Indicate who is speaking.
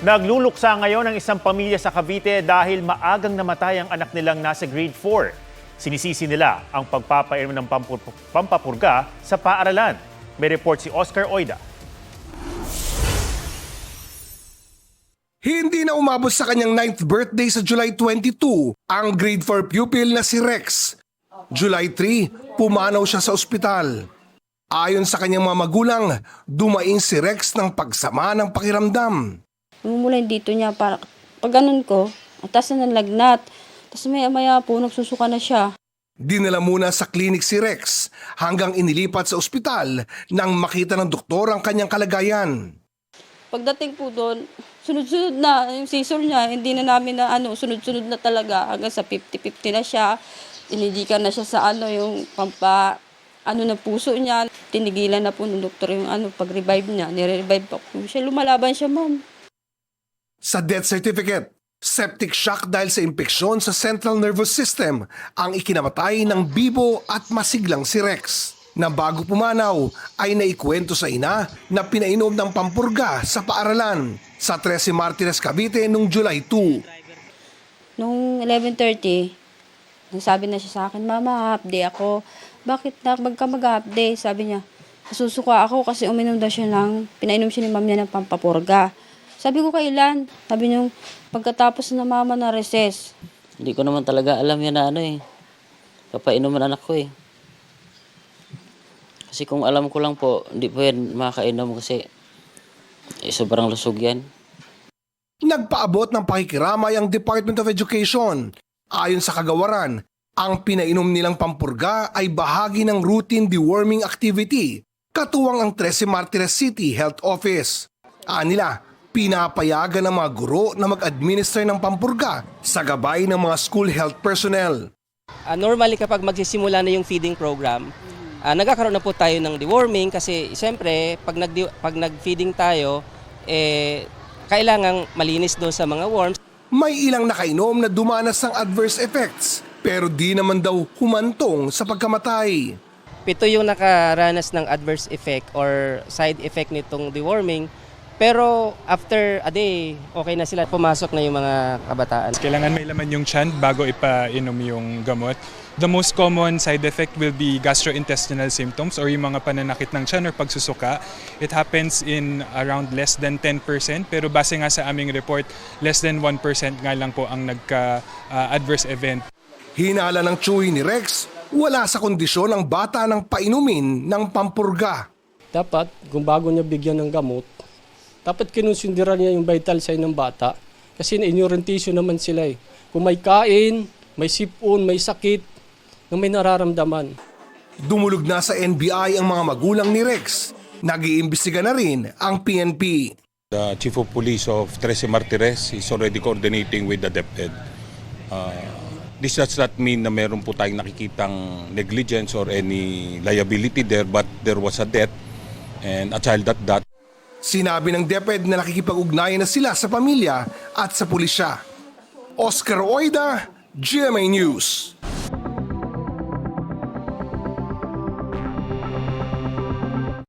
Speaker 1: Nagluluksa ngayon ang isang pamilya sa Cavite dahil maagang namatay ang anak nilang nasa grade 4. Sinisisi nila ang pagpapainom ng pampapurga sa paaralan. May report si Oscar Oida.
Speaker 2: Hindi na umabot sa kanyang 9th birthday sa July 22 ang grade 4 pupil na si Rex. July 3, pumanaw siya sa ospital. Ayon sa kanyang mga magulang, dumaing si Rex ng pagsama ng pakiramdam.
Speaker 3: Lumulay dito niya para pag ganun ko, atas na nalagnat. Tapos maya po nagsusuka na siya.
Speaker 2: Dinala muna sa klinik si Rex hanggang inilipat sa ospital nang makita ng doktor ang kanyang kalagayan.
Speaker 3: Pagdating po doon, sunod-sunod na yung seizure niya, hindi na namin na sunod-sunod na talaga hanggang sa 50-50 na siya. Inidikan na siya sa yung ng puso niya. Tinigilan na po ng doktor yung pag-revive niya. Nire-revive pa po siya. Lumalaban siya, ma'am.
Speaker 2: Sa death certificate, septic shock dahil sa impeksyon sa central nervous system ang ikinamatay ng bibo at masiglang si Rex, na bago pumanaw ay naikwento sa ina na pinainom ng pampurga sa paaralan sa 13 Martires, Cavite noong July 2.
Speaker 3: Noong 11:30, nagsabi na siya sa akin, "Mama, half day ako." "Bakit na? Magka mag-half day?" Sabi niya. "Susuka ako kasi uminom daw siya pinainom siya ni ma'am niya ng pampapurga." Sabi ko, "Kailan?" Sabi niya, "Pagkatapos na mama na recess."
Speaker 4: Hindi ko naman talaga alam yan na papainuman anak ko . Kasi kung alam ko lang po, hindi po yan makakainom kasi sobrang lusog yan.
Speaker 2: Nagpaabot ng pakikiramay ang Department of Education. Ayon sa kagawaran, ang pinainom nilang pampurga ay bahagi ng routine deworming activity, katuwang ang 13 Martires City Health Office. Anila, pinapayagan ng mga guro na mag-administer ng pampurga sa gabay ng mga school health personnel.
Speaker 5: Normally kapag magsisimula na yung feeding program, nagkakaroon na po tayo ng deworming kasi siyempre pag nag-feeding tayo, kailangang malinis doon sa mga worms.
Speaker 2: May ilang nakainom na dumanas ng adverse effects pero di naman daw humantong sa pagkamatay.
Speaker 5: 7 yung nakaranas ng adverse effect or side effect nitong deworming. Pero after a day, okay na sila. Pumasok na yung mga kabataan.
Speaker 6: Kailangan may laman yung tiyan bago ipainom yung gamot. The most common side effect will be gastrointestinal symptoms or yung mga pananakit ng tiyan or pagsusuka. It happens in around less than 10%, pero base nga sa aming report, less than 1% nga lang po ang nagka-adverse event.
Speaker 2: Hinala ng tsuhi ni Rex, wala sa kondisyon ang bata ng painumin ng pampurga.
Speaker 7: Dapat, kung bago niya bigyan ng gamot, dapat kinonsidera niya yung vital sign ng bata kasi na-inorientation naman sila . Kung may kain, may sipon, may sakit, na may nararamdaman.
Speaker 2: Dumulog na sa NBI ang mga magulang ni Rex. Nag-iimbestiga na rin ang PNP.
Speaker 8: The Chief of Police of 13 Martires is already coordinating with the DepEd. This does not mean na meron po tayong nakikitang negligence or any liability there, but there was a death and a child at that.
Speaker 2: Sinabi ng DepEd na nakikipag-ugnayan na sila sa pamilya at sa pulisya. Oscar Oida, GMA News.